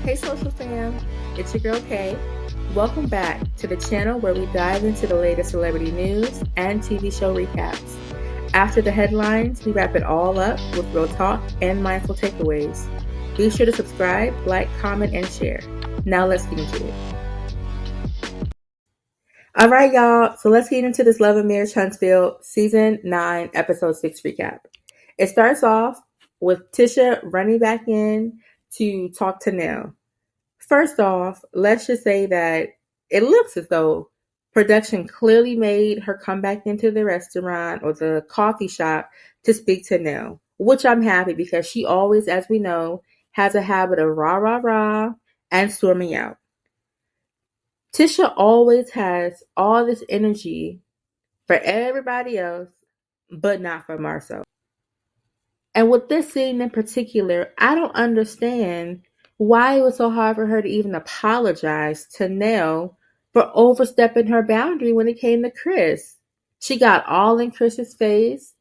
Hey social fam, it's your girl Kay. Welcome back to the channel where we dive into the latest celebrity news and TV show recaps. After the headlines, we wrap it all up with real talk and mindful takeaways. Be sure to subscribe, like, comment, and share. Now let's get into it. Alright y'all, so let's get into this Love Marriage Huntsville Season 9, Episode 6 recap. It starts off with Tisha running back in to talk to Nell. First off, let's just say that it looks as though production clearly made her come back into the restaurant or the coffee shop to speak to Nell, which I'm happy because she always, as we know, has a habit of rah, rah, rah and storming out. Tisha always has all this energy for everybody else, but not for Marcel. And with this scene in particular, I don't understand why it was so hard for her to even apologize to Nell for overstepping her boundary when it came to Chris. She got all in Chris's face,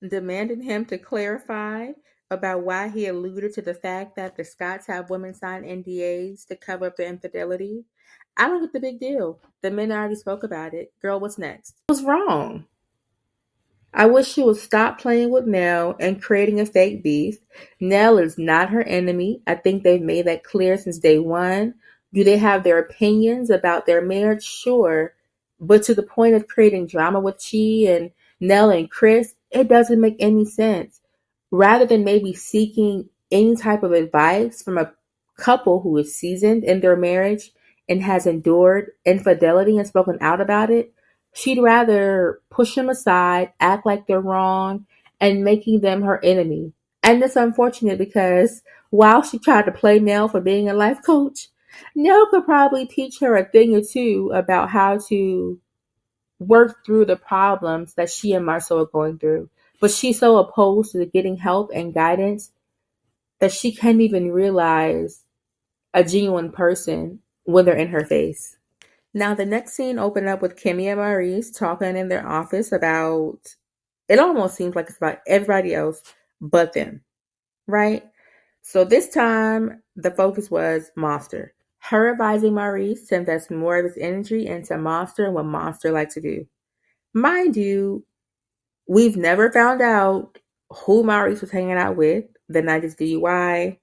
demanding him to clarify about why he alluded to the fact that the Scotts have women sign NDAs to cover up their infidelity. I don't get the big deal. The men already spoke about it. Girl, what's next? What's wrong? I wish she would stop playing with Nell and creating a fake beef. Nell is not her enemy. I think they've made that clear since day one. Do they have their opinions about their marriage? Sure. But to the point of creating drama with Chi and Nell and Chris, it doesn't make any sense. Rather than maybe seeking any type of advice from a couple who is seasoned in their marriage and has endured infidelity and spoken out about it, she'd rather push them aside, act like they're wrong, and making them her enemy. And it's unfortunate because while she tried to play Nell for being a life coach, Nell could probably teach her a thing or two about how to work through the problems that she and Marcel are going through. But she's so opposed to getting help and guidance that she can't even realize a genuine person when they're in her face. Now, the next scene opened up with Kimmy and Maurice talking in their office about, it almost seems like it's about everybody else but them, right? So this time, the focus was Monster. Her advising Maurice to invest more of his energy into Monster and what Monster likes to do. Mind you, we've never found out who Maurice was hanging out with the night of DUI.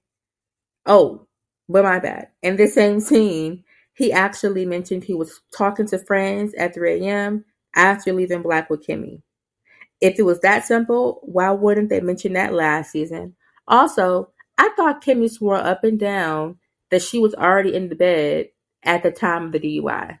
Oh, but my bad. In this same scene, he actually mentioned he was talking to friends at 3 a.m. after leaving Black with Kimmy. If it was that simple, why wouldn't they mention that last season? Also, I thought Kimmy swore up and down that she was already in the bed at the time of the DUI.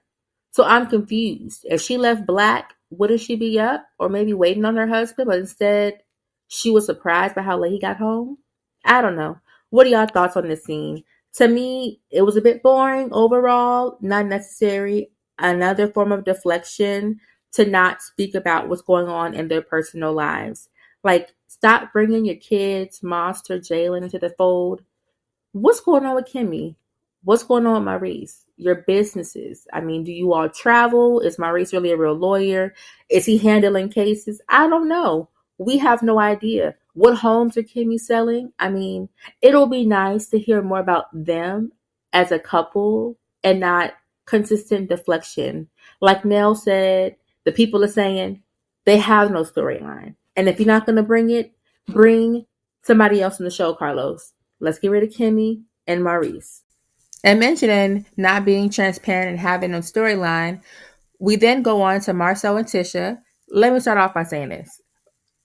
So I'm confused. If she left Black, wouldn't she be up or maybe waiting on her husband, but instead she was surprised by how late he got home? I don't know. What are y'all thoughts on this scene? To me, it was a bit boring overall, not necessary. Another form of deflection to not speak about what's going on in their personal lives. Like, stop bringing your kids, Monster, Jalen into the fold. What's going on with Kimmy? What's going on with Maurice? Your businesses. I mean, do you all travel? Is Maurice really a real lawyer? Is he handling cases? I don't know. We have no idea. What homes are Kimmy selling? I mean, it'll be nice to hear more about them as a couple and not consistent deflection. Like Nell said, the people are saying they have no storyline. And if you're not going to bring it, bring somebody else in the show, Carlos. Let's get rid of Kimmy and Maurice. And mentioning not being transparent and having no storyline, we then go on to Marcel and Tisha. Let me start off by saying this.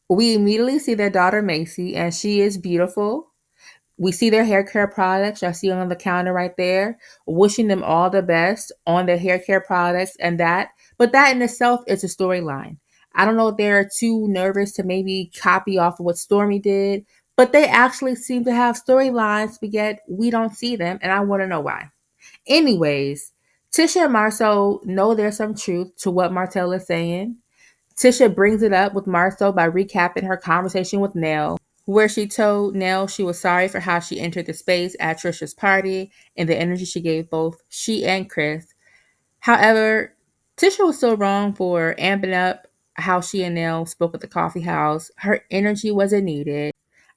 We immediately see their daughter Macy, and she is beautiful. We see their hair care products. Y'all see on the counter right there. Wishing them all the best on their hair care products and that. But that in itself is a storyline. I don't know if they're too nervous to maybe copy off of what Stormy did, but they actually seem to have storylines, but yet we don't see them, and I want to know why. Anyways, Tisha and Marcel know there's some truth to what Martell is saying. Tisha brings it up with Marcel by recapping her conversation with Nell, where she told Nell she was sorry for how she entered the space at Trisha's party and the energy she gave both she and Chris. However, Tisha was still wrong for amping up how she and Nell spoke at the coffee house. Her energy wasn't needed.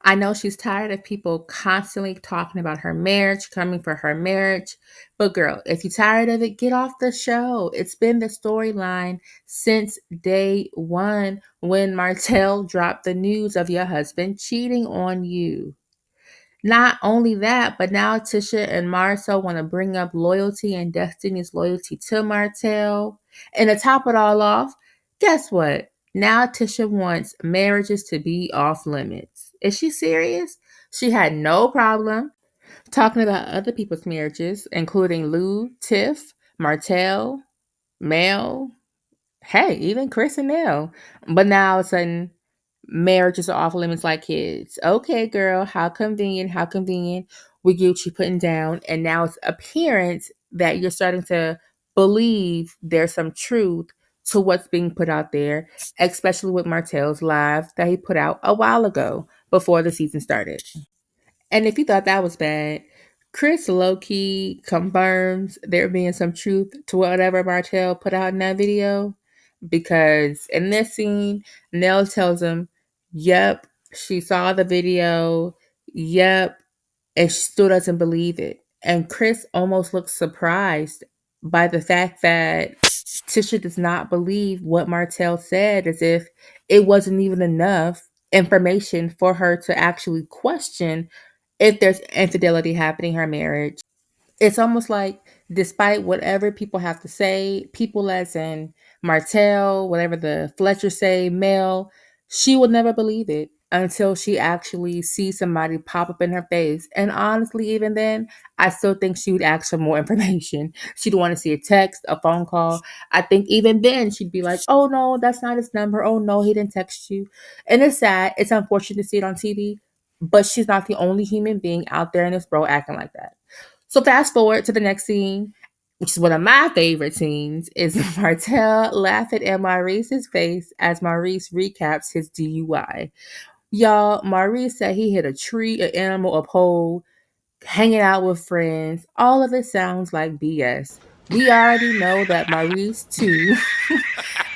I know she's tired of people constantly talking about her marriage, coming for her marriage. But girl, if you're tired of it, get off the show. It's been the storyline since day one when Martell dropped the news of your husband cheating on you. Not only that, but now Tisha and Marcel want to bring up loyalty and Destiny's loyalty to Martell. And to top it all off, guess what? Now Tisha wants marriages to be off limits. Is she serious? She had no problem talking about other people's marriages, including Lou, Tiff, Martell, Mel, hey, even Chris and Nell. But now all of a sudden, marriages are off limits like kids. Okay, girl, how convenient, how convenient. We get what you're putting down. And now it's apparent that you're starting to believe there's some truth to what's being put out there, especially with Martell's live that he put out a while ago before the season started. And if you thought that was bad, Chris low-key confirms there being some truth to whatever Martell put out in that video. Because in this scene, Nell tells him, yep, she saw the video. Yep, and she still doesn't believe it. And Chris almost looks surprised by the fact that Tisha does not believe what Martell said, as if it wasn't even enough information for her to actually question if there's infidelity happening in her marriage. It's almost like, despite whatever people have to say, people as in Martell, whatever the Fletcher say, Mel, she will never believe it until she actually sees somebody pop up in her face. And honestly, even then, I still think she would ask for more information. She'd want to see a text, a phone call. I think even then she'd be like, oh no, that's not his number. Oh no, he didn't text you. And it's sad. It's unfortunate to see it on TV, but she's not the only human being out there in this world acting like that. So fast forward to the next scene, which is one of my favorite scenes, is Martell laughing at Maurice's face as Maurice recaps his DUI. Y'all, Maurice said he hit a tree, an animal, a pole, hanging out with friends. All of it sounds like BS. We already know that Maurice, too,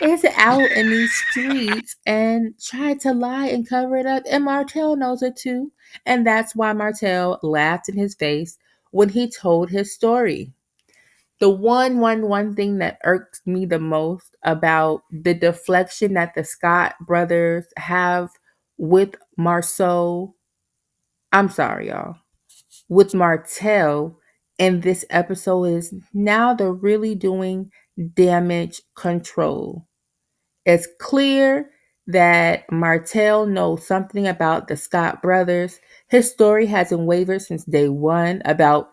is out in these streets and tried to lie and cover it up. And Martell knows it, too. And that's why Martell laughed in his face when he told his story. The one thing that irks me the most about the deflection that the Scott brothers have with Marceau, I'm sorry, y'all, with Martell in this episode is now they're really doing damage control. It's clear that Martell knows something about the Scott brothers. His story hasn't wavered since day one about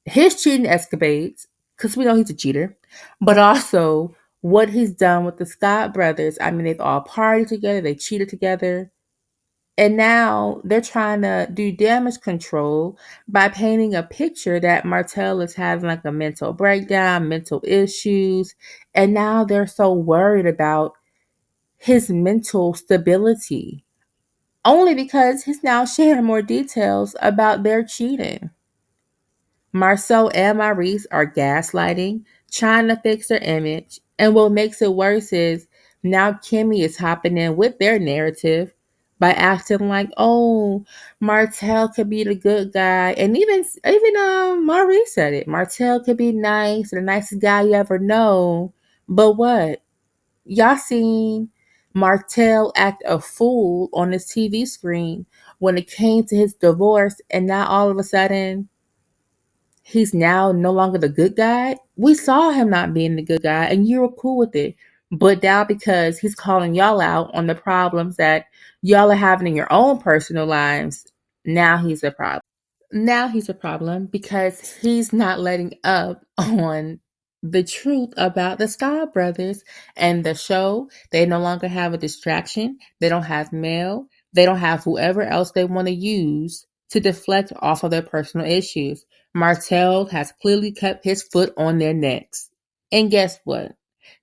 his cheating escapades, because we know he's a cheater, but also what he's done with the Scott brothers. I mean, they've all partied together, they cheated together, and now they're trying to do damage control by painting a picture that Martell is having like a mental breakdown, mental issues, and now they're so worried about his mental stability. Only because he's now sharing more details about their cheating. Marceau and Maurice are gaslighting, trying to fix their image. And what makes it worse is now Kimmy is hopping in with their narrative by acting like, oh, Martell could be the good guy. And even Maurice said it. Martell could be nice, the nicest guy you ever know. But what? Y'all seen Martell act a fool on his TV screen when it came to his divorce, and now all of a sudden he's now no longer the good guy. We saw him not being the good guy, and you were cool with it. But now because he's calling y'all out on the problems that y'all are having in your own personal lives, now he's a problem. Now he's a problem because he's not letting up on the truth about the Scott brothers and the show. They no longer have a distraction. They don't have mail. They don't have whoever else they want to use to deflect off of their personal issues. Martell has clearly kept his foot on their necks. And guess what?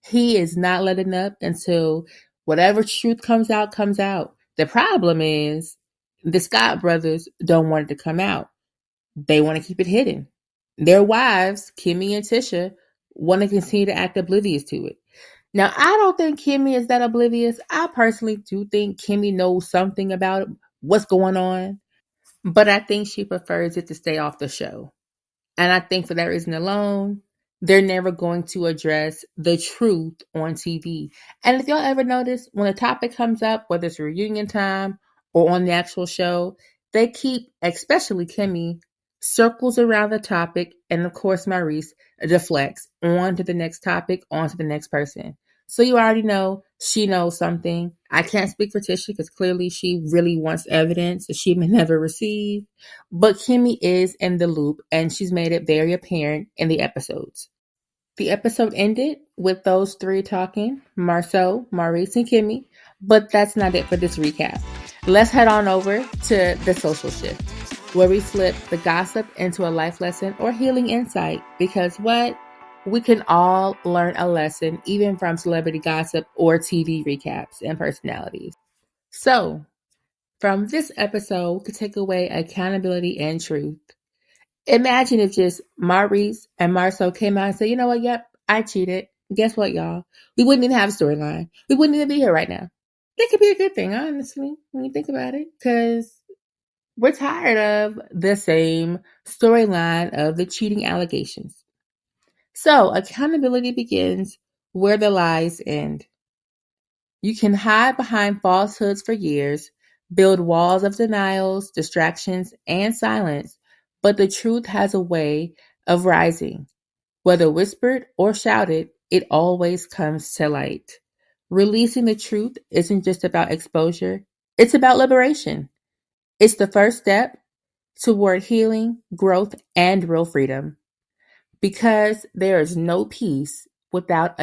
He is not letting up until whatever truth comes out, comes out. The problem is the Scott brothers don't want it to come out. They want to keep it hidden. Their wives, Kimmy and Tisha, want to continue to act oblivious to it. Now, I don't think Kimmy is that oblivious. I personally do think Kimmy knows something about it, what's going on. But I think she prefers it to stay off the show. And I think for that reason alone, they're never going to address the truth on TV. And if y'all ever notice, when a topic comes up, whether it's reunion time or on the actual show, they keep, especially Kimmy, circles around the topic. And of course, Maurice deflects on to the next topic, on to the next person. So you already know she knows something. I can't speak for Tisha because clearly she really wants evidence that she may never receive. But Kimmy is in the loop, and she's made it very apparent in the episodes. The episode ended with those three talking, Marcel, Maurice, and Kimmy, but that's not it for this recap. Let's head on over to the social shift, where we flip the gossip into a life lesson or healing insight, because what? We can all learn a lesson, even from celebrity gossip or TV recaps and personalities. So, from this episode, we could take away accountability and truth. Imagine if just Maurice and Marcel came out and said, you know what, yep, I cheated. Guess what, y'all? We wouldn't even have a storyline. We wouldn't even be here right now. That could be a good thing, honestly, when you think about it, because we're tired of the same storyline of the cheating allegations. So, accountability begins where the lies end. You can hide behind falsehoods for years, build walls of denials, distractions, and silence, but the truth has a way of rising. Whether whispered or shouted, it always comes to light. Releasing the truth isn't just about exposure, it's about liberation. It's the first step toward healing, growth, and real freedom. Because there is no peace without